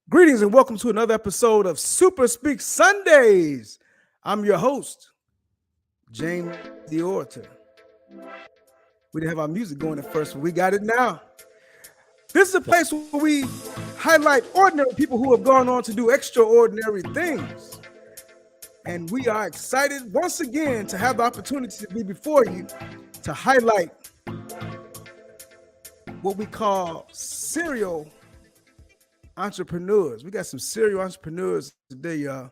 Greetings and welcome to another episode of Super Speak Sundays. I'm your host, James the Orator. We didn't have our music going at first, but we got it now. This is a place where we highlight ordinary people who have gone on to do extraordinary things. And we are excited once again to have the opportunity to be before you to highlight what we call serial entrepreneurs. We got some serial entrepreneurs today, y'all,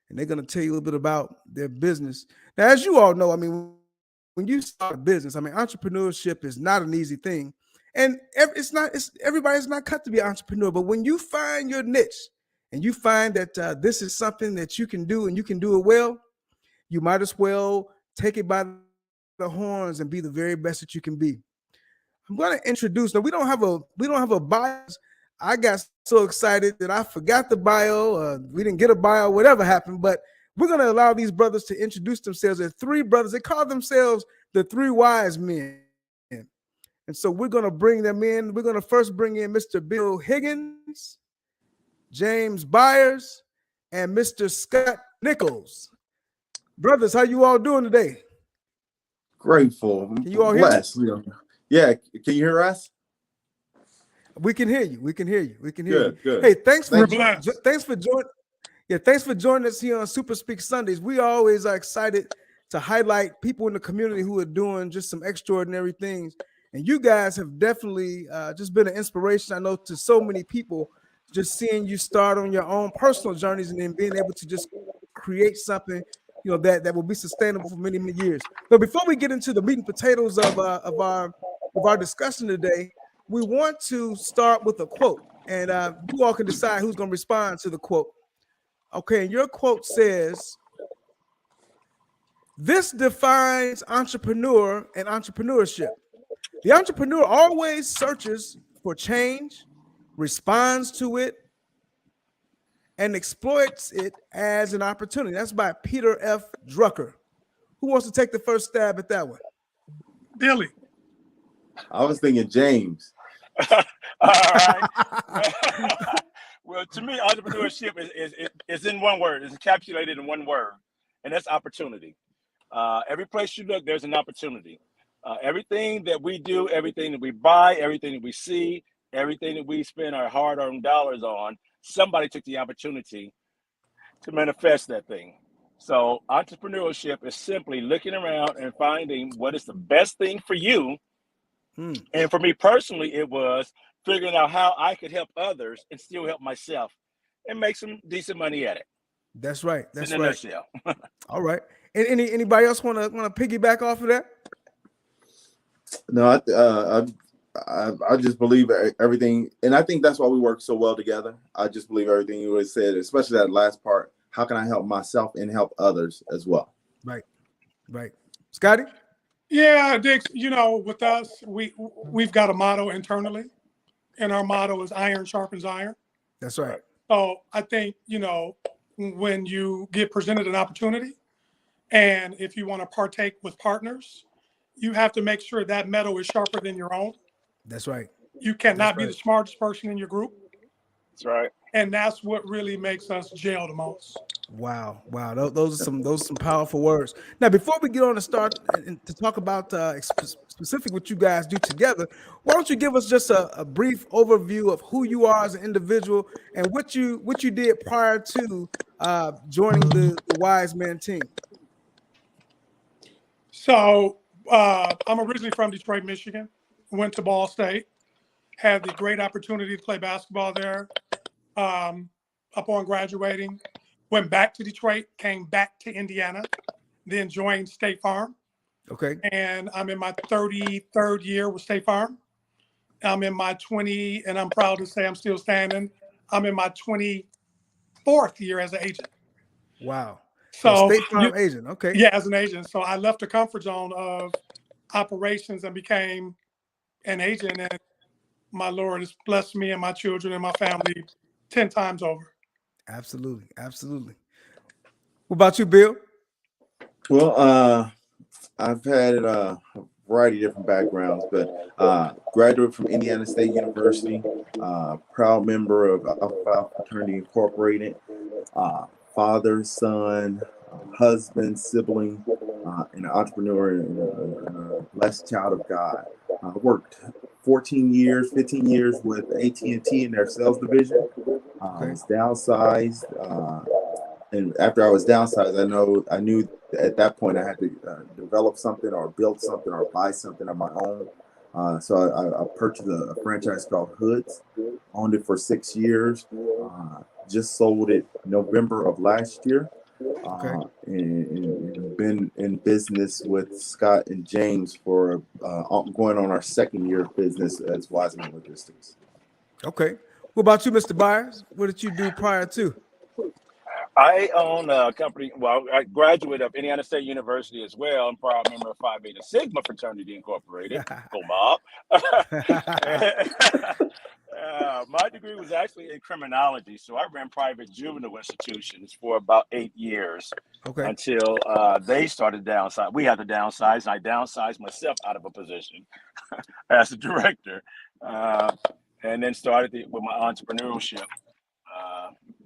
and they're going to tell you a little bit about their business. Now, as you all know, when you start a business, entrepreneurship is not an easy thing, and everybody's not cut to be an entrepreneur. But when you find your niche and you find that this is something that you can do and you can do it well, you might as well take it by the horns and be the very best that you can be. I'm going to introduce. Now, we don't have a bias. I got so excited that I forgot the bio. We didn't get a bio, whatever happened, but we're going to allow these brothers to introduce themselves. They're three brothers. They call themselves the three wise men. And so we're going to bring them in. We're going to first bring in Mr. Bill Higgins, James Byers, and Mr. Scott Nichols. Brothers, how you all doing today? Grateful. Can you all hear me? Yeah. Can you hear us? We can hear you. We can hear you. Good. Hey, thanks for joining. Yeah, thanks for joining us here on Super Speak Sundays. We always are excited to highlight people in the community who are doing just some extraordinary things. And you guys have definitely just been an inspiration, I know, to so many people, just seeing you start on your own personal journeys and then being able to just create something, that will be sustainable for many, many years. But before we get into the meat and potatoes of our discussion today, we want to start with a quote, and you all can decide who's going to respond to the quote. Okay, and your quote says, "This defines entrepreneur and entrepreneurship. The entrepreneur always searches for change, responds to it, and exploits it as an opportunity." That's by Peter F. Drucker. Who wants to take the first stab at that one? Billy. I was thinking James. All right. Well, to me, entrepreneurship is in one word. It's encapsulated in one word, and that's opportunity. Every place you look, there's an opportunity. Everything that we do, everything that we buy, everything that we see, everything that we spend our hard-earned dollars on, somebody took the opportunity to manifest that thing. So entrepreneurship is simply looking around and finding what is the best thing for you. And for me personally, it was figuring out how I could help others and still help myself and make some decent money at it. That's right. That's in a right. nutshell. All right. And anybody else want to piggyback off of that? No, I just believe everything, and I think that's why we work so well together. I just believe everything you always said, especially that last part. How can I help myself and help others as well? Right. Scotty? Yeah, Dix, with us, we've got a motto internally, and our motto is iron sharpens iron. That's right. So I think, when you get presented an opportunity, and if you want to partake with partners, you have to make sure that metal is sharper than your own. That's right. You cannot be the smartest person in your group. That's right. And that's what really makes us gel the most. Wow. Those are some powerful words. Now, before we get on to start and to talk about specific what you guys do together, why don't you give us just a brief overview of who you are as an individual and what you did prior to joining the Wisemen team? So I'm originally from Detroit, Michigan. Went to Ball State. Had the great opportunity to play basketball there. Upon graduating, went back to Detroit, came back to Indiana, then joined State Farm. Okay. And I'm in my 33rd year with State Farm. I'm in my and I'm proud to say I'm still standing. I'm in my 24th year as an agent. Wow. So State Farm agent. Okay. Yeah, as an agent. So I left the comfort zone of operations and became an agent. And my Lord has blessed me and my children and my family 10 times over. Absolutely. What about you, Bill? Well, I've had variety of different backgrounds, but graduate from Indiana State University, proud member of Alpha Phi Fraternity Incorporated, father, son, husband, sibling, and an entrepreneur and a blessed child of God. I worked 15 years with AT&T in their sales division. I was downsized, and after I was downsized, I knew at that point I had to develop something or build something or buy something of my own. So I purchased a franchise called Hoods, owned it for 6 years, just sold it November of last year, and been in business with Scott and James for going on our second year of business as Wisemen Logistics. Okay. What about you, Mr. Byers? What did you do prior to? I own a company. Well, I graduated of Indiana State University as well. I'm proud member of Phi Beta Sigma Fraternity Incorporated. Go Mob. My degree was actually in criminology, so I ran private juvenile institutions for about 8 years until they started downsizing. We had to downsize, and I downsized myself out of a position as a director, and then started with my entrepreneurship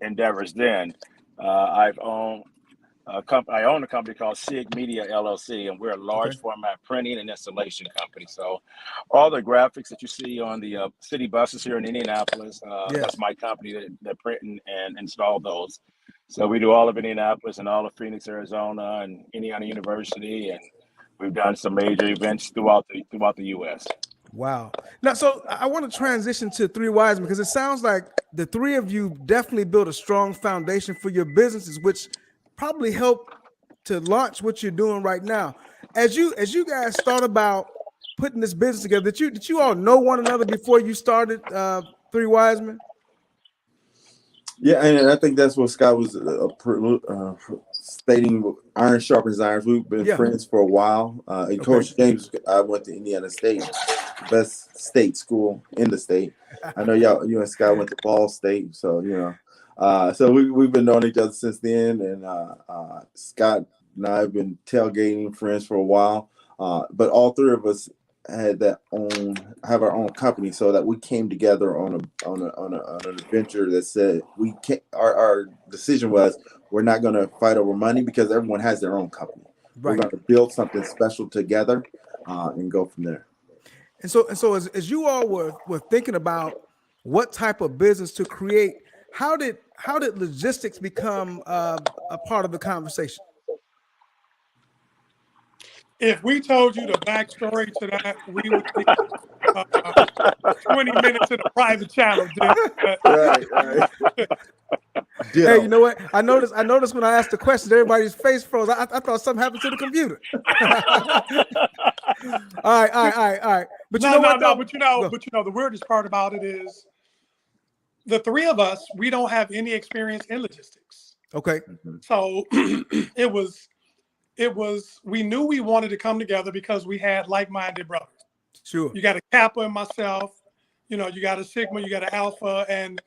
endeavors. Then I own a company called SIG Media LLC, and we're a large format printing and installation company. So all the graphics that you see on the city buses here in Indianapolis, that's my company that print and install those. So we do all of Indianapolis and all of Phoenix, Arizona, and Indiana University, and we've done some major events throughout the U.S. Wow. Now, so I want to transition to Three Wisemen because it sounds like the three of you definitely built a strong foundation for your businesses, which probably helped to launch what you're doing right now. As you guys thought about putting this business together, did you all know one another before you started Three Wisemen? Yeah, and I think that's what Scott was stating. Iron sharpens iron. We've been friends for a while. Of course, James, I went to Indiana State, best state school in the state. I know you and Scott went to Ball State, so so we've been knowing each other since then. And Scott and I have been tailgating friends for a while. But all three of us have our own company, so that we came together on an adventure that said our decision was we're not going to fight over money because everyone has their own company. We're going to build something special together and go from there. And so as you all were thinking about what type of business to create, how did logistics become a part of the conversation? If we told you the backstory to that, we would take 20 minutes in a private channel. Right. Hey, you know what? I noticed when I asked the question, everybody's face froze. I thought something happened to the computer. All right. But the weirdest part about it is the three of us, we don't have any experience in logistics. Okay. So we knew we wanted to come together because we had like-minded brothers. Sure. You got a Kappa and myself, you got a Sigma, you got an Alpha, and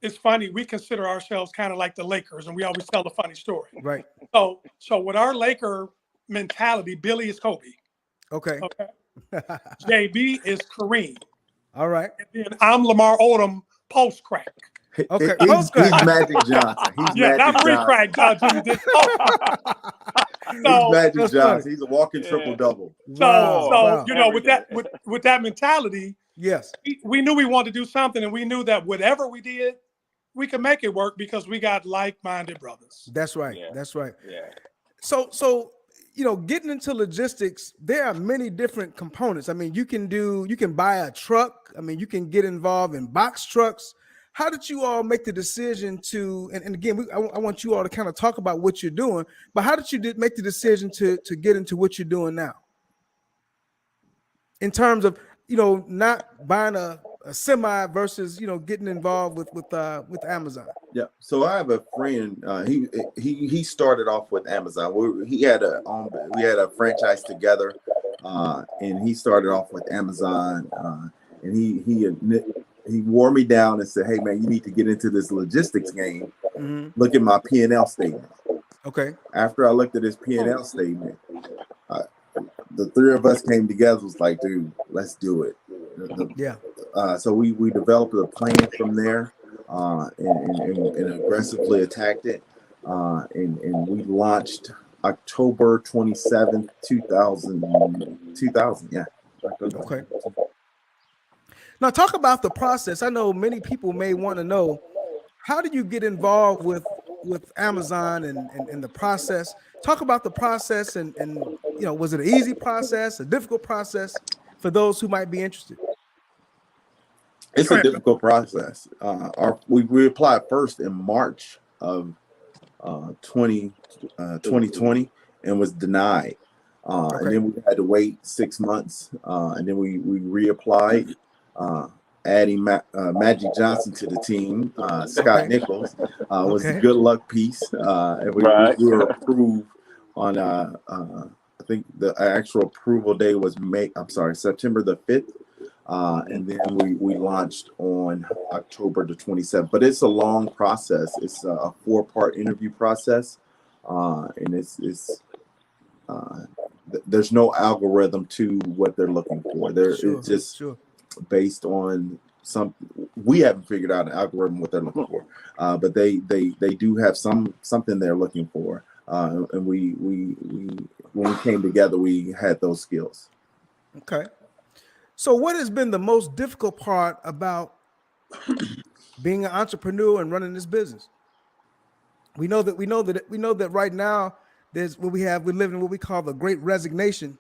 it's funny, we consider ourselves kind of like the Lakers, and we always tell a funny story. Right. So with our Laker mentality, Billy is Kobe. Okay. JB is Kareem. All right. And then I'm Lamar Odom post-crack. Okay. He's Magic Johnson. Not pre-crack Johnson. He's Magic Johnson. He's a walking triple-double. So with that mentality, yes, we knew we wanted to do something, and we knew that whatever we did, we could make it work because we got like-minded brothers. That's right. Yeah. That's right. Yeah. So getting into logistics, there are many different components. I mean, you can buy a truck. I mean, you can get involved in box trucks. How did you all make the decision to, and again, I want you all to kind of talk about what you're doing, but how did you make the decision to get into what you're doing now? In terms of, not buying a semi versus, getting involved with Amazon. Yeah. So I have a friend, he started off with Amazon. We had a franchise together, and he started off with Amazon, and he wore me down and said, "Hey man, you need to get into this logistics game. Mm-hmm. Look at my P&L statement." Okay. After I looked at his P&L statement, the three of us came together. Was like, dude, let's do it. Yeah. So we developed a plan from there, and aggressively attacked it, and we launched October 27th, 2000. Yeah. Okay. Now talk about the process. I know many people may want to know, how do you get involved with Amazon and the process? Talk about the process and was it an easy process, a difficult process for those who might be interested? It's a difficult process. We applied first in March of 2020 and was denied. And then we had to wait 6 months, and then we reapplied, adding Magic Johnson to the team. Scott Nichols was a good luck piece, and we were approved on. I think the actual approval day was September the 5th. And then we launched on October the 27th. But it's a long process. It's a 4-part interview process, and there's no algorithm to what they're looking for. It's just based on we haven't figured out an algorithm what they're looking for, but they do have something they're looking for. And we when we came together, we had those skills. Okay. So what has been the most difficult part about being an entrepreneur and running this business? We know that right now we're living in what we call the Great Resignation,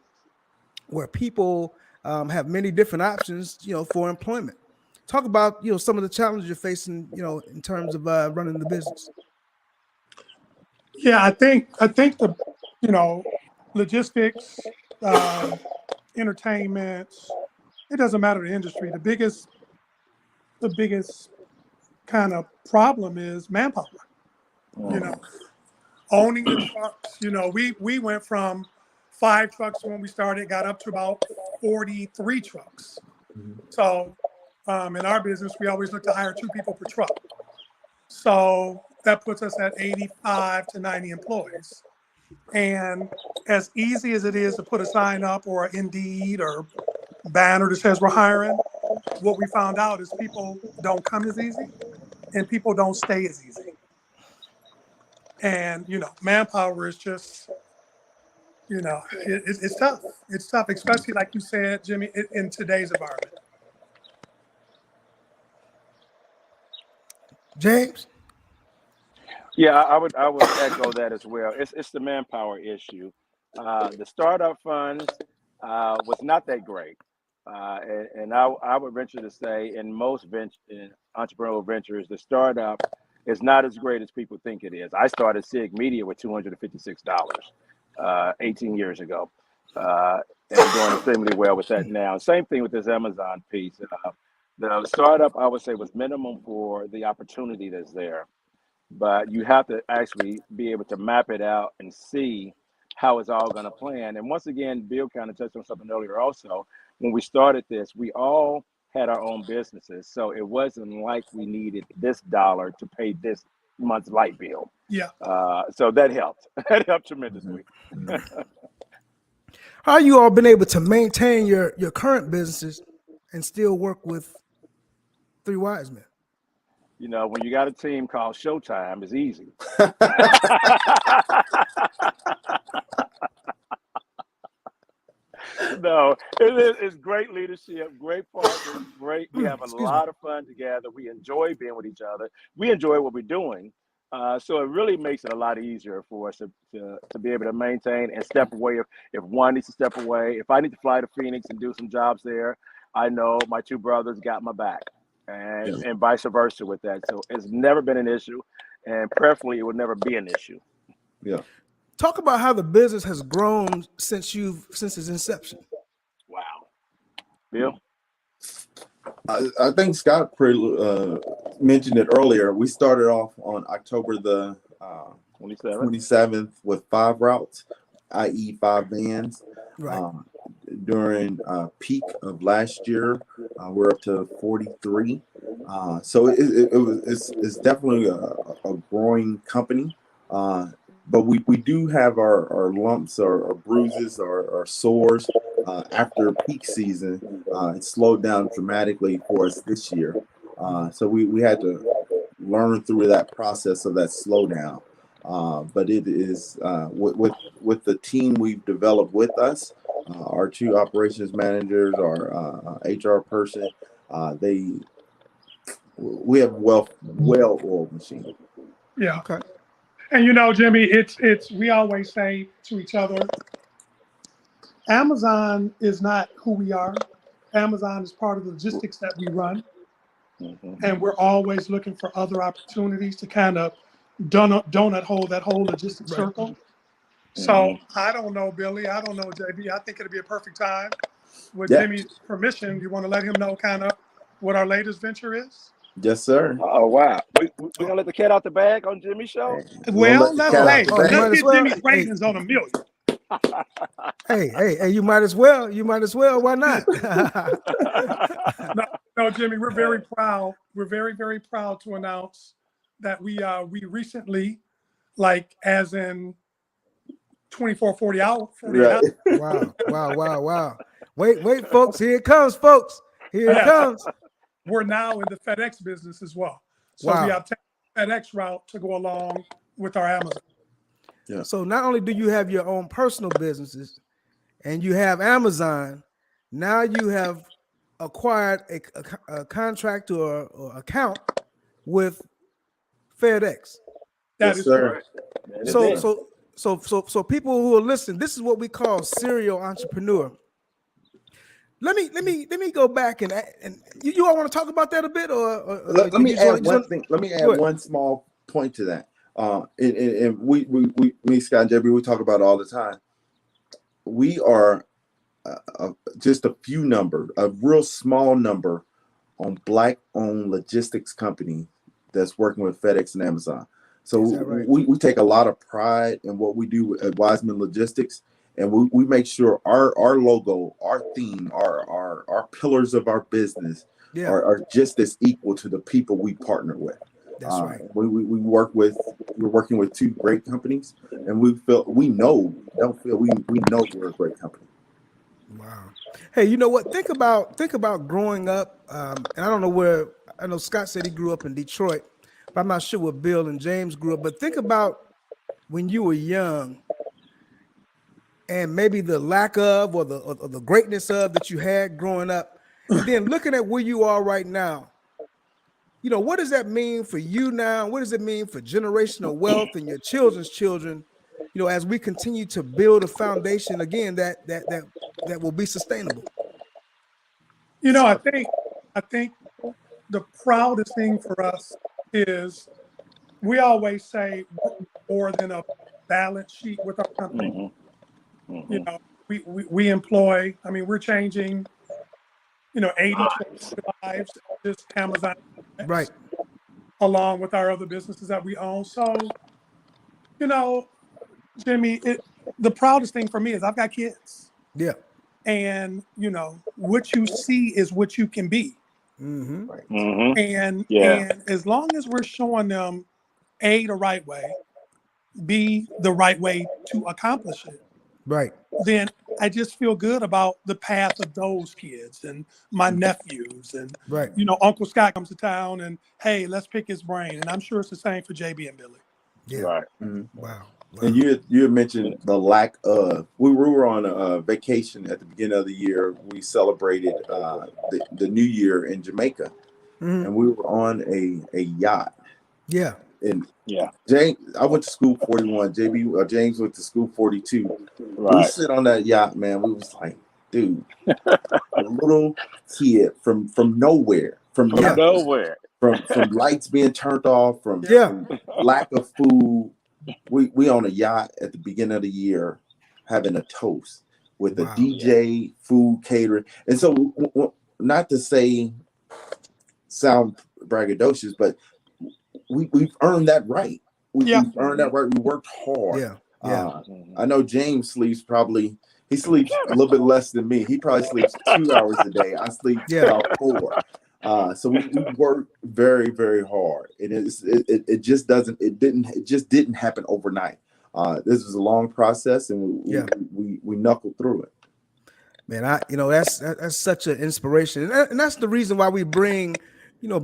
where people have many different options, for employment. Talk about, some of the challenges you're facing, in terms of running the business. Yeah, I think the, logistics, entertainment, it doesn't matter the industry. The biggest kind of problem is manpower. Owning the trucks. We went from 5 trucks when we started, got up to about 43 trucks. So in our business, we always look to hire 2 people per truck. So that puts us at 85 to 90 employees. And as easy as it is to put a sign up or Indeed or banner that says we're hiring, what we found out is people don't come as easy and people don't stay as easy. And, manpower is just, it's tough. It's tough, especially like you said, Jimmy, in today's environment. James? Yeah, I would echo that as well. It's the manpower issue. The startup funds was not that great. And I would venture to say in most entrepreneurial ventures, the startup is not as great as people think it is. I started SIG Media with $256 18 years ago, and doing extremely well with that now. Same thing with this Amazon piece. The startup, I would say, was minimum for the opportunity that's there. But you have to actually be able to map it out and see how it's all going to plan. And once again, Bill kind of touched on something earlier also. When we started this, we all had our own businesses. So it wasn't like we needed this dollar to pay this month's light bill. Yeah. So that helped. That helped tremendously. How you all been able to maintain your current businesses and still work with 3 Wisemen? When you got a team called Showtime, it's easy. No, it's great leadership, great partners, great. We have a lot of fun together. We enjoy being with each other. We enjoy what we're doing. So it really makes it a lot easier for us to be able to maintain and step away if one needs to step away. If I need to fly to Phoenix and do some jobs there, I know my 2 brothers got my back. And vice versa with that. So it's never been an issue, and preferably it would never be an issue. Yeah. Talk about how the business has grown since its inception. Wow. Bill? I think Scott mentioned it earlier. We started off on October the 27th with 5 routes, i.e. 5 vans. Right. During peak of last year, we're up to 43. So it's definitely a growing company. but we do have our lumps, our bruises, our sores after peak season. It slowed down dramatically for us this year. So we had to learn through that process of that slowdown. But it is with the team we've developed with us, our two operations managers, our HR person, we have well-oiled machine. Yeah. Okay. And Jimmy, it's we always say to each other, Amazon is not who we are. Amazon is part of the logistics that we run. And we're always looking for other opportunities to kind of donut hole that whole logistics circle. So I don't know, Billy. I don't know, JB. I think it'll be a perfect time. With Jimmy's permission, you want to let him know kind of what our latest venture is? Yes, sir. Oh wow, we're gonna let the cat out the bag on Jimmy's show. Well, let's get Jimmy's ratings on 1 million. Hey, you might as well. Why not? No, Jimmy, we're very proud. We're very, very proud to announce that we recently, like as in 24, 40 hours. 48 hours. Wow. Wait, folks. Here it comes, folks. Here it comes. We're now in the FedEx business as well. So we have taken the FedEx route to go along with our Amazon. Yeah. So not only do you have your own personal businesses and you have Amazon, now you have acquired a contract or account with FedEx. That is correct. So people who are listening, this is what we call serial entrepreneur. Let me go back and you all want to talk about that a bit, or let me add one thing. Let me add one small point to that. And we me, Scott, and JB, we talk about it all the time. We are just a real small number on Black-owned logistics company that's working with FedEx and Amazon. So we take a lot of pride in what we do at Wisemen Logistics, and we make sure our logo, our theme, our pillars of our business are just as equal to the people we partner with. That's right. We're working with two great companies, and we know we're a great company. Wow. Hey, you know what? Think about growing up. And I don't know where. I know Scott said he grew up in Detroit, but I'm not sure where Bill and James grew up. But think about when you were young, and maybe the lack of or the greatness of that you had growing up, and then looking at where you are right now. What does that mean for you now? What does it mean for generational wealth and your children's children? As we continue to build a foundation again that will be sustainable. I think the proudest thing for us is we always say more than a balance sheet with our company. We employ. I mean, we're changing. 80 lives just Amazon, right? Along with our other businesses that we own. So, Jimmy, the proudest thing for me is I've got kids. Yeah. And what you see is what you can be. Mm-hmm. Right. And as long as we're showing them A, the right way, B, the right way to accomplish it. Right. Then I just feel good about the path of those kids and my nephews. And, Uncle Scott comes to town and, hey, let's pick his brain. And I'm sure it's the same for JB and Billy. Yeah. Right. Mm-hmm. Wow. And you had mentioned the lack of. We were on a vacation at the beginning of the year. We celebrated the New Year in Jamaica, and we were on a yacht. Yeah. And James, I went to school 41. James went to school 42. Right. We sit on that yacht, man. We was like, dude, a little kid from nowhere, from nowhere, from lights being turned off, from lack of food. We on a yacht at the beginning of the year, having a toast with a DJ, food catering, and so not to sound braggadocious, but we've earned that right. We've earned that right. We worked hard. I know James sleeps he sleeps a little bit less than me. He probably sleeps 2 hours a day. I sleep about 4. So we work very, very hard. It just didn't happen overnight. This was a long process, and we knuckled through it. Man, that's such an inspiration, and that's the reason why we bring,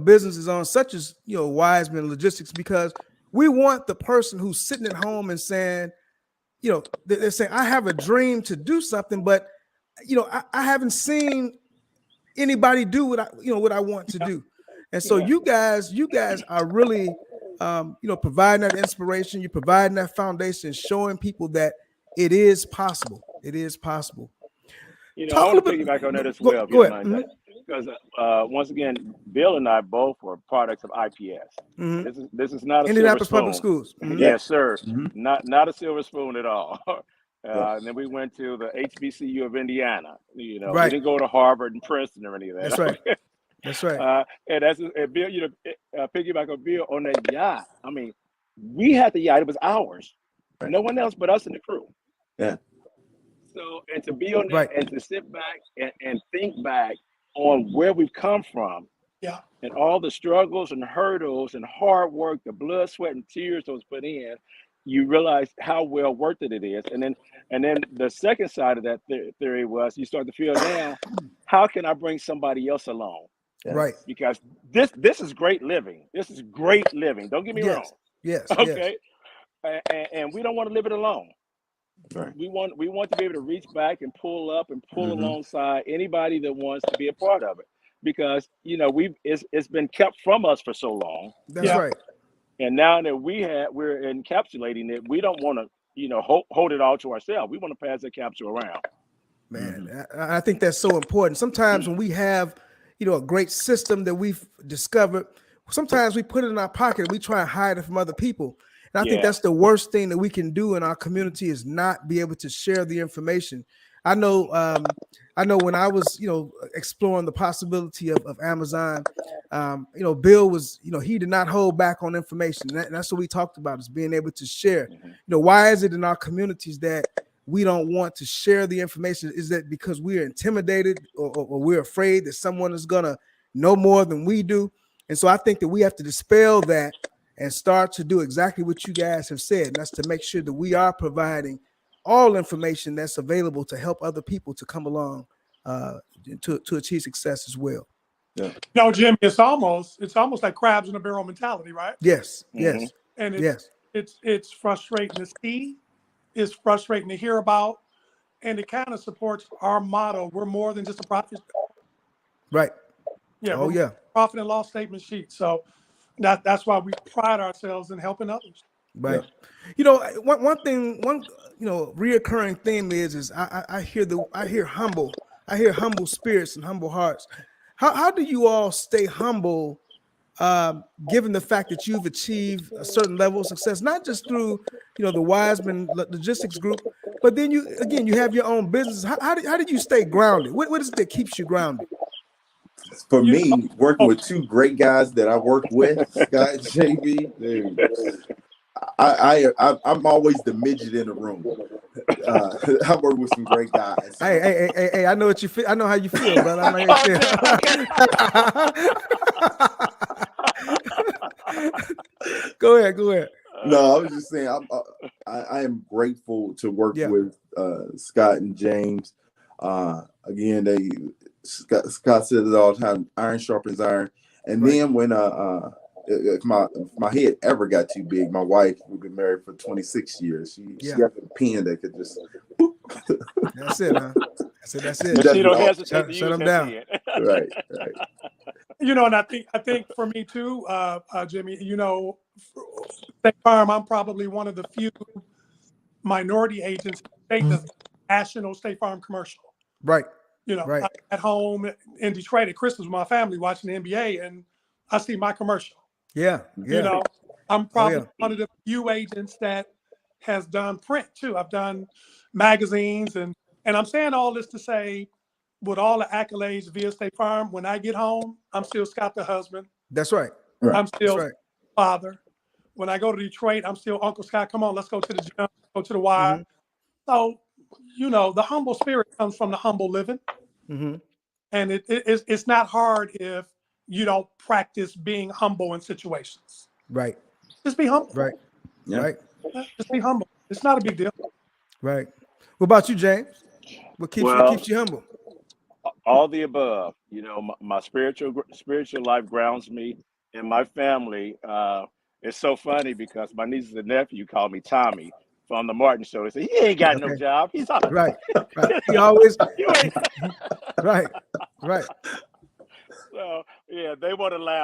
businesses on such as, Wisemen Logistics, because we want the person who's sitting at home and saying, they're saying, I have a dream to do something, but, I haven't seen anybody do what I want to do. And so you guys are really, providing that inspiration. You're providing that foundation, showing people that it is possible. It is possible. I want to piggyback on that as well. Go ahead. Because once again, Bill and I both were products of IPS. Mm-hmm. This is not a Indianapolis silver Public spoon. Schools. Mm-hmm. Yes, sir. Mm-hmm. Not a silver spoon at all. And then we went to the HBCU of Indiana. We didn't go to Harvard and Princeton or any of that. That's right. That's right. And Bill, piggyback on Bill on that yacht. I mean, we had the yacht; it was ours. Right. No one else but us and the crew. Yeah. So, and to be on that and to sit back and think back on where we've come from, and all the struggles and hurdles and hard work, the blood, sweat, and tears that was put in, you realize how well worth it is. And then the second side of that theory was you start to feel now, how can I bring somebody else along? Yes. Right. Because this is great living. This is great living. Don't get me wrong. Yes. Okay. Yes. And we don't want to live it alone. Right. We want to be able to reach back and pull up and pull alongside anybody that wants to be a part of it, because it's been kept from us for so long. That's right. And now that we're encapsulating it, we don't want to hold it all to ourselves. We want to pass that capsule around. Man, I think that's so important. Sometimes when we have a great system that we've discovered, sometimes we put it in our pocket and we try and hide it from other people. And I think that's the worst thing that we can do in our community, is not be able to share the information. I know when I was, exploring the possibility of Amazon, Bill was, he did not hold back on information. And that's what we talked about, is being able to share. Why is it in our communities that we don't want to share the information? Is that because we're intimidated or we're afraid that someone is going to know more than we do? And so I think that we have to dispel that and start to do exactly what you guys have said. And that's to make sure that we are providing all information that's available to help other people to come along to achieve success as well. Yeah. Jimmy, it's almost like crabs in a barrel mentality, right? Yes. Yes. And it's frustrating to see, it's frustrating to hear about, and it kind of supports our motto: we're more than just a profit. Right. Yeah. Profit and loss statement sheet. So that's why we pride ourselves in helping others. Right. Yeah. One reoccurring theme is I hear humble spirits and humble hearts. How do you all stay humble, given the fact that you've achieved a certain level of success, not just through the Wisemen Logistics Group, but then you have your own business. How did you stay grounded? What is it that keeps you grounded? For me, working with two great guys that I work with, Scott and JB, I'm always the midget in the room. I work with some great guys. Hey, I know what you feel. I know how you feel, brother. I know how you feel. Go ahead. No, I was just saying I am grateful to work with Scott and James. Again, Scott says it all the time: iron sharpens iron. And then when if my head ever got too big, my wife, we've been married for 26 years. She got a pen that could just. That's it, huh? That's it. She don't hesitate to use them down. Right. And I think for me too, Jimmy, State Farm, I'm probably one of the few minority agents in the national State Farm commercial. Right. I'm at home in Detroit at Christmas with my family watching the NBA, and I see my commercial. Yeah. I'm probably one of the few agents that has done print too. I've done magazines, and I'm saying all this to say, with all the accolades via State Farm, when I get home, I'm still Scott the husband. That's right. I'm still father. When I go to Detroit, I'm still Uncle Scott. Come on, let's go to the gym, go to the Y. So, the humble spirit comes from the humble living. And it's not hard if you don't practice being humble in situations. Right. Just be humble. Right. Yeah. Right. Just be humble. It's not a big deal. Right. What about you, James? What Well, keeps you humble? all the above. You know, my spiritual life grounds me, and my family. It's so funny because my nieces and nephew call me Tommy from the Martin Show. They say he ain't got no Okay. job. He's on. Right. Right. He always You ain't. right. Right. So yeah, they won't allow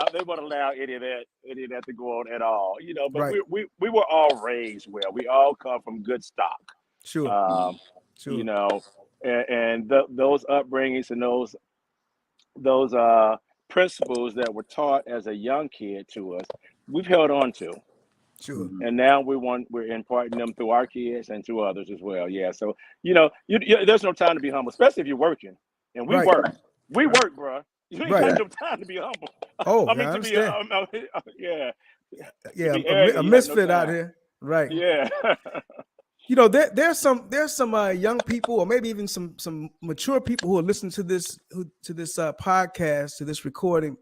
any of that to go on at all. You know, but Right. we were all raised well. We all come from good stock. Sure. Um, you Sure. know, and those upbringings and those principles that were taught as a young kid to us, we've held on to, Sure. and now we're imparting them through our kids and to others as well. Yeah, so there's no time to be humble, especially if you're working, and Right. we work, bro. You ain't Right. got no time to be humble. Oh, I yeah, mean, I to be understand. yeah, Yeah, be arrogant. a You have no misfit out time. here. Right. Yeah. You know, there's some young people, or maybe even some mature people who are listening to this podcast, to this recording,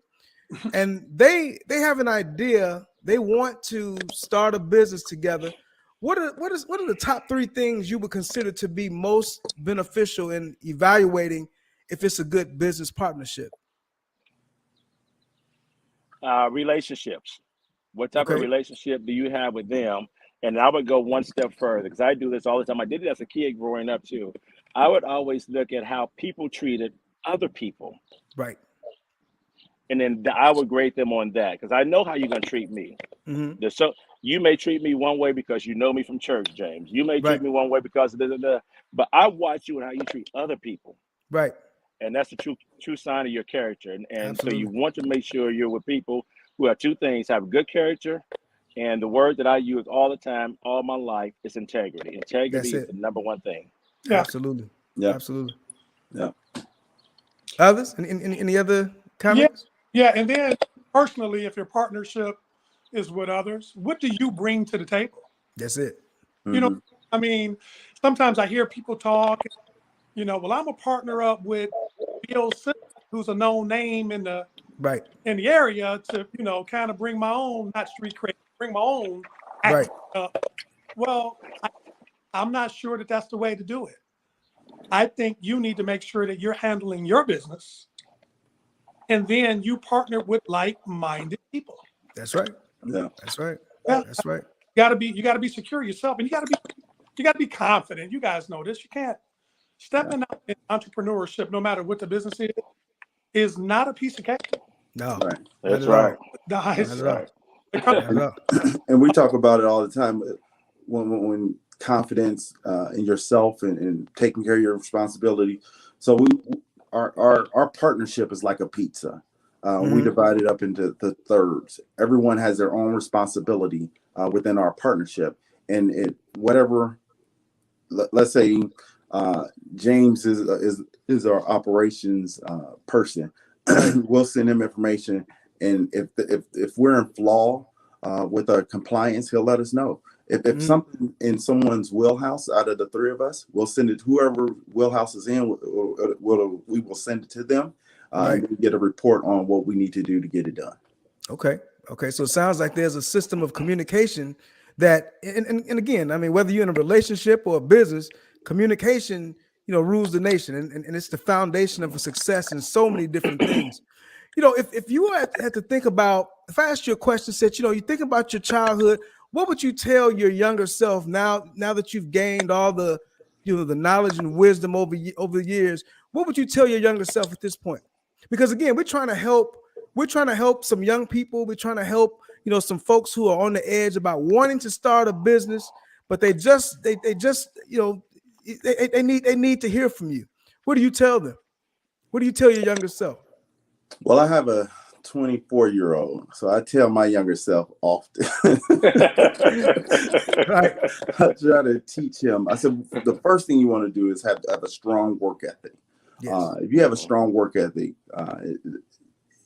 and they have an idea. They want to start a business together. What are the top 3 things you would consider to be most beneficial in evaluating if it's a good business partnership? Relationships. What type of Okay. relationship do you have with them? And I would go one step further because I do this all the time. I did it as a kid growing up too. I would always look at how people treated other people, Right. and then I would grade them on that because I know how you're gonna treat me. Mm-hmm. So you may treat me one way because you know me from church, James. You may treat Right. me one way because of da. But I watch you and how you treat other people, Right. and that's the true sign of your character. And so you Absolutely. want to make sure you're with people who have 2 things: have good character. And the word that I use all the time, all my life, is integrity. That's Integrity is it. the number one thing. Yeah. Absolutely. Yeah. Absolutely. Yeah. Others? Any other Yeah. comments? Yeah. And then personally, if your partnership is with others, what do you bring to the table? That's it. You know, Mhm. I mean, sometimes I hear people talk, well, I'm a partner up with Bill Simmons, who's a known name in the Right. area to, kind of bring my own, not street cred, bring my own Right. act up. Well, I'm not sure that that's the way to do it. I think you need to make sure that you're handling your business, and then you partner with like-minded people. That's right. Yeah. That's right. Yeah, That's right. you gotta be secure yourself, and you gotta be confident. You guys know this. You can't stepping out in entrepreneurship, no matter what the business is not a piece of cake. No. Right. Not That's at all. right. Not It's, at all. Right. Not at all. And we talk about it all the time when confidence in yourself and taking care of your responsibility. So our partnership is like a pizza. We divide it up into the thirds. Everyone has their own responsibility within our partnership, and whatever. Let's say James is our operations person. We'll send him information, and if we're in flaw with our compliance, he'll let us know. If something in someone's wheelhouse out of the 3 of us, we'll send it. Whoever wheelhouse is in, we will send it to them, Right. and get a report on what we need to do to get it done. Okay. Okay. So it sounds like there's a system of communication that, and again, I mean, whether you're in a relationship or a business, communication, rules the nation, and it's the foundation of a success in so many different things. If you had to think about, if I asked you a question, said, you think about your childhood, what would you tell your younger self now that you've gained all the, the knowledge and wisdom over the years? What would you tell your younger self at this point? Because again, we're trying to help some young people. We're trying to help, some folks who are on the edge about wanting to start a business, but they need to hear from you. What do you tell them? What do you tell your younger self? Well, I have a 24-year-old, so I tell my younger self often. Right. I try to teach him. I said the first thing you want to do is have a strong work ethic. Yes. If you have a strong work ethic,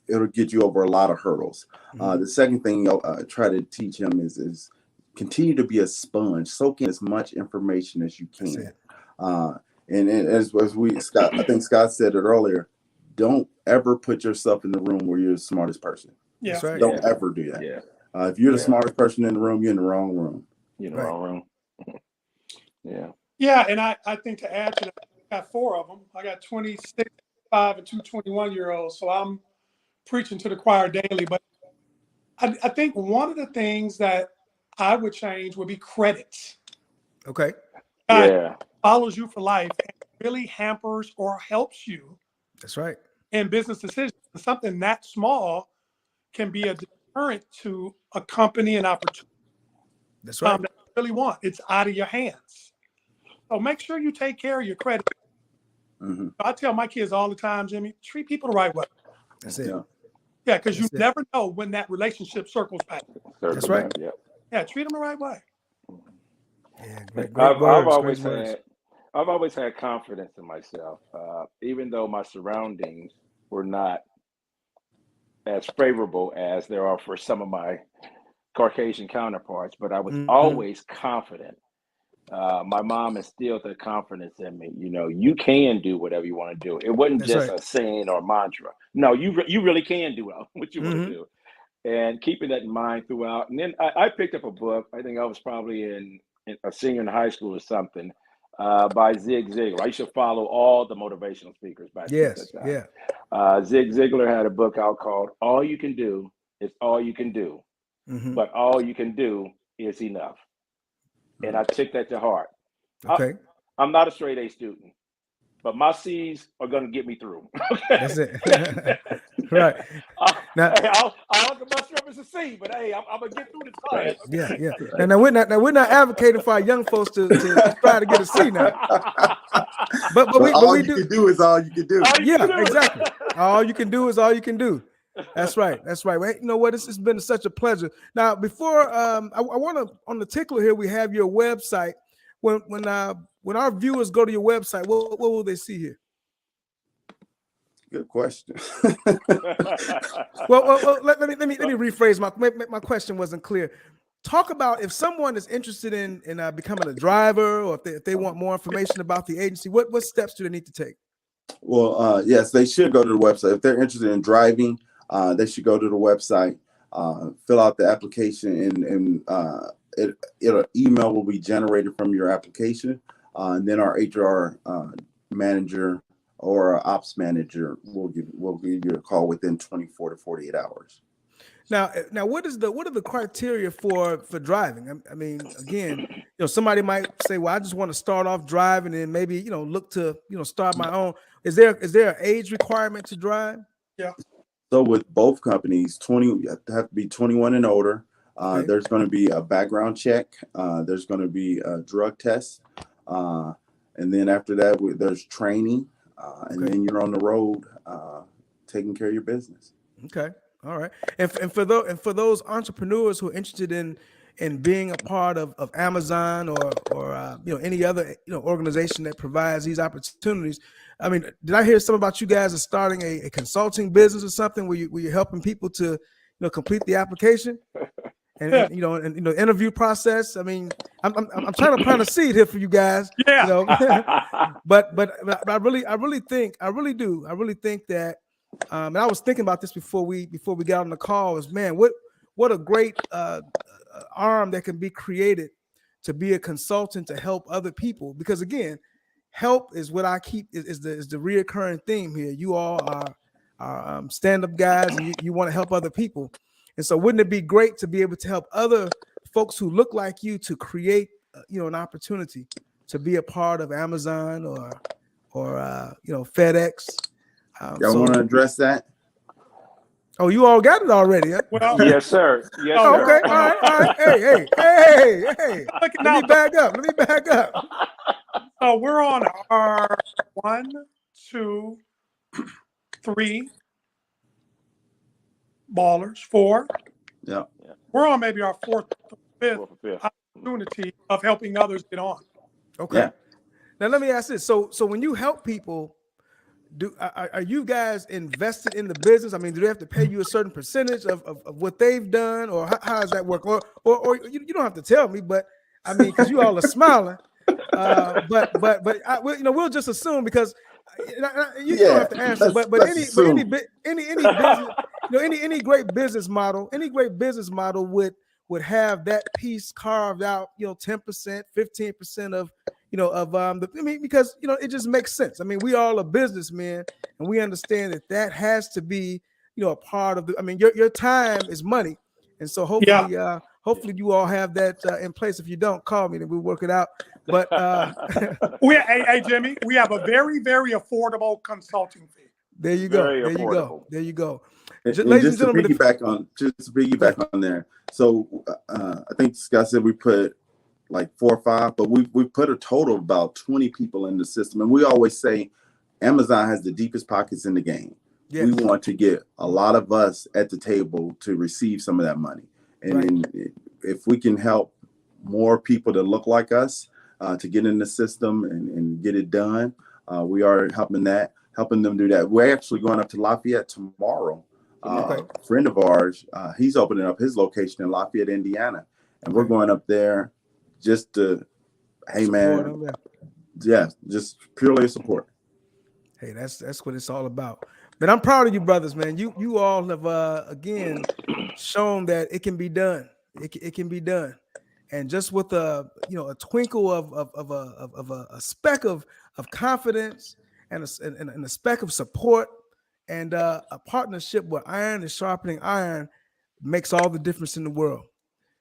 it'll get you over a lot of hurdles. The second thing I try to teach him is continue to be a sponge, soak in as much information as you can. And as Scott, I think Scott said it earlier, don't ever put yourself in the room where you're the smartest person. Yeah. That's right. Don't ever do that. Yeah. If you're the smartest person in the room, you're in the wrong room. You know, Right. wrong room. Yeah, and I think to add to that, I got 4 of them. I got 26, 5, and 2 21-year-olds. So I'm preaching to the choir daily. But I think one of the things that I would change would be credits. Okay. Yeah. Follows you for life and really hampers or helps you That's right. in business decisions. Something that small can be a deterrent to a company and opportunity That's right. that you really want. It's out of your hands. So make sure you take care of your credit. Mm-hmm. I tell my kids all the time, Jimmy, treat people the right way. That's it. Yeah, because you That's it. never know when that relationship circles back. That's right. Yeah, treat them the right way. Yeah, great I've words. always Great words. I've always had confidence in myself, even though my surroundings were not as favorable as there are for some of my Caucasian counterparts. But I was always confident. My mom instilled that confidence in me. You know, you can do whatever you want to do. It wasn't That's just right. a saying or mantra. No, you really can do what you want to do, and keeping that in mind throughout. And then I picked up a book. I think I was probably in a senior in high school or something, by Zig Ziglar. I used to follow all the motivational speakers back at Yes. that Yeah. time. Zig Ziglar had a book out called "All You Can Do Is All You Can Do, but all you can do is enough." And I took that to heart. Okay. I'm not a straight A student, but my C's are going to get me through. That's it. Right. Now, I'll mess up as a C, but hey, I'm gonna get through this class. yeah, yeah. Now we're not advocating for our young folks to try to get a C now. But all we you can do is all you can do. Yeah, exactly. All you can do is all you can do. That's right. That's right. Well, you know what? This has been such a pleasure. Now, before I want to on the tickler here, we have your website. When our viewers go to your website, what will they see here? Good question. well, let me rephrase my question wasn't clear. Talk about if someone is interested in becoming a driver, or if they want more information about the agency, what steps do they need to take? Well, yes, they should go to the website. If they're interested in driving, they should go to the website, fill out the application, and email will be generated from your application, and then our HR manager or our ops manager will give you a call within 24 to 48 hours. Now, what are the criteria for driving? I mean, again, somebody might say, well, I just want to start off driving and maybe, look to, start my own. Is there an age requirement to drive? Yeah. So with both companies, you have to be 21 and older. Okay. There's going to be a background check. There's going to be a drug test. And then after that, there's training. And then you're on the road taking care of your business. Okay. All right. And for those entrepreneurs who are interested in being a part of Amazon or any other organization that provides these opportunities, I mean, did I hear something about you guys are starting a consulting business or something where you're helping people to complete the application and interview process? I mean, I'm trying to plant a seed here for you guys. Yeah. But I really think that. And I was thinking about this before we got on the call. Is man, what a great arm that can be created to be a consultant to help other people. Because again, help is what I keep is the reoccurring theme here. You all are stand-up guys, and you want to help other people. And so, wouldn't it be great to be able to help other folks who look like you to create an opportunity to be a part of Amazon or FedEx? Y'all want to address that? Oh, you all got it already, huh? Well, Yes, sir. Yes, oh, sir. okay. All right. Hey. Let me back up. So we're on our 1, 2, 3 ballers, 4. Yeah. We're on maybe our 4th or 5th Fifth. opportunity of helping others get on. Okay. Yeah. Now let me ask this. So when you help people, are you guys invested in the business? I mean, do they have to pay you a certain percentage of what they've done, or how does that work? Or you don't have to tell me, but I mean, because you all are smiling. But we'll just assume because you don't have to answer. But any business, any great business model would would have that piece carved out, 10%, 15% of, because, it just makes sense. I mean, we all are businessmen, and we understand that has to be, a part of your time is money. And so hopefully you all have that in place. If you don't, call me, then we'll work it out. But hey, Jimmy, we have a very, very affordable consulting fee. There you go. Very there you affordable. go. There you go. And Ladies just to piggyback on there. So I think Scott said we put like 4 or 5, but we put a total of about 20 people in the system. And we always say Amazon has the deepest pockets in the game. Yes. We want to get a lot of us at the table to receive some of that money. And then if we can help more people that look like us to get in the system and get it done, we are helping them do that. We're actually going up to Lafayette tomorrow. A friend of ours, he's opening up his location in Lafayette, Indiana. And we're going up there just to, hey, man, just purely support. Hey, that's what it's all about. But I'm proud of you, brothers, man. You all have again shown that it can be done. It can be done, and just with a twinkle of a speck of confidence and a speck of support and a partnership where iron is sharpening iron makes all the difference in the world.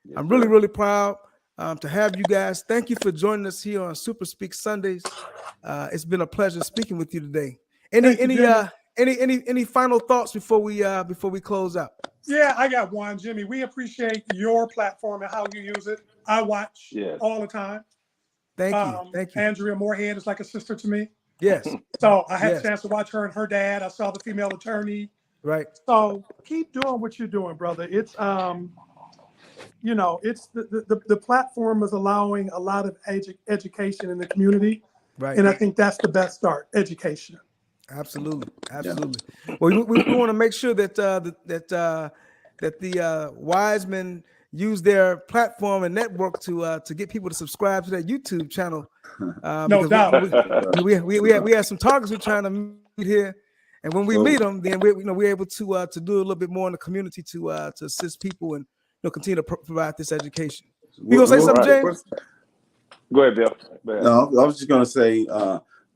Yes, I'm really, really proud to have you guys. Thank you for joining us here on Super Speak Sundays. It's been a pleasure speaking with you today. Any final thoughts before we close out? Yeah, I got one, Jimmy. We appreciate your platform and how you use it. I watch all the time. Thank you. Andrea Moorhead is like a sister to me. Yes. So I had a chance to watch her and her dad. I saw the female attorney. Right. So keep doing what you're doing, brother. It's it's the platform is allowing a lot of education in the community. Right. And I think that's the best start, education. Absolutely. Well, we want to make sure that the Wisemen use their platform and network to get people to subscribe to that YouTube channel. No doubt. We have some targets we're trying to meet here, and when we meet them, then we're able to do a little bit more in the community to assist people and continue to provide this education. You gonna say something, James? Go ahead, Bill. No, I was just gonna say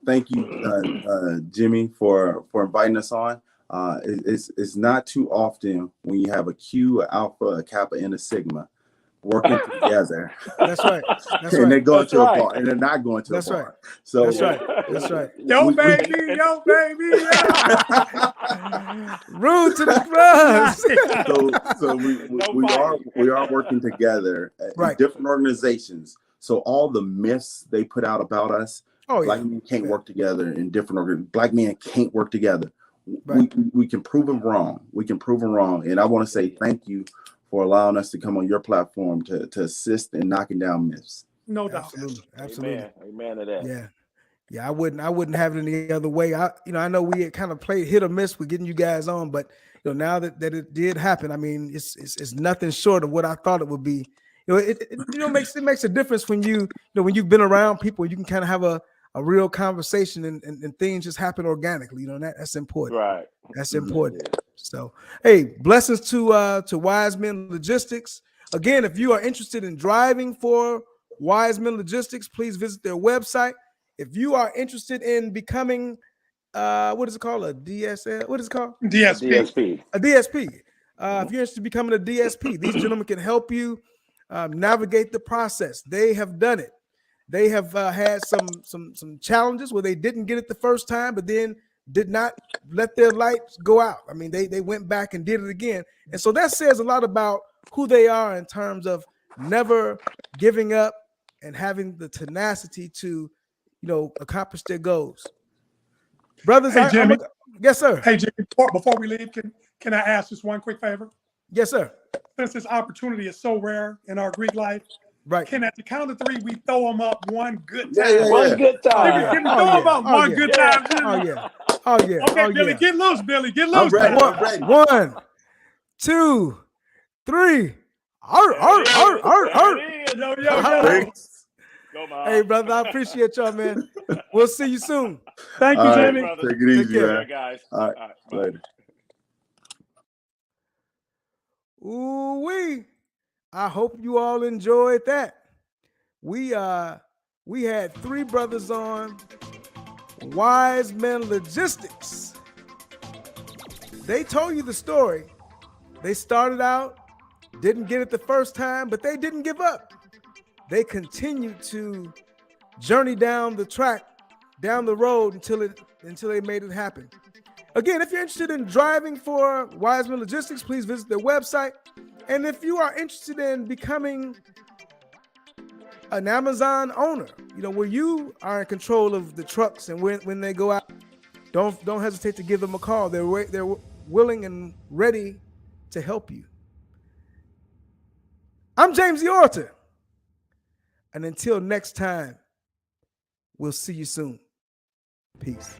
thank you, Jimmy, for inviting us on. It's not too often when you have a Q, a Alpha, a Kappa, and a Sigma working together. That's right. And they're going to a bar, and they're not going to a bar. Right. So That's right. Yo, baby. Rude to the cross. So we are working together in different organizations. So all the myths they put out about us, black men can't work together in different organizations. Black men can't work together. Right. We can prove them wrong. And I want to say thank you for allowing us to come on your platform to assist in knocking down myths. No doubt. Absolutely. Amen to that. Yeah. I wouldn't have it any other way. I know we had kind of played hit or miss with getting you guys on, but now that it did happen, I mean, it's nothing short of what I thought it would be. It makes a difference when when you've been around people, you can kind of have a real conversation and things just happen organically. That's important. Right. That's important. Yeah. So, hey, blessings to Wisemen Logistics. Again, if you are interested in driving for Wisemen Logistics, please visit their website. If you are interested in becoming, what is it called? A DSL? What is it called? DSP. A DSP. If you're interested in becoming a DSP, these gentlemen can help you navigate the process. They have done it. They have had some challenges where they didn't get it the first time, but then did not let their lights go out. I mean, they went back and did it again. And so that says a lot about who they are in terms of never giving up and having the tenacity to, accomplish their goals. Brothers, hey, Jimmy. Yes, sir. Hey, Jimmy, before we leave, can I ask just one quick favor? Yes, sir. Since this opportunity is so rare in our Greek life, right? Can at the count of 3 we throw them up one good time? Yeah. One good time. Can we throw them up one good time? Oh yeah. Okay, Billy, get loose, Billy. Get loose. I'm ready. 1, 2, 3. Hey, brother, I appreciate y'all, man. We'll see you soon. Thank you, Jimmy. Take it easy, man. Guys. All right. Later. Ooh-wee. I hope you all enjoyed that. We had three brothers on Wisemen Logistics. They told you the story. They started out, didn't get it the first time, but they didn't give up. They continued to journey down the track, down the road until they made it happen. Again, if you're interested in driving for Wisemen Logistics, please visit their website. And if you are interested in becoming an Amazon owner, where you are in control of the trucks and when they go out, don't hesitate to give them a call. They're willing and ready to help you. I'm James the Orator. And until next time, we'll see you soon. Peace.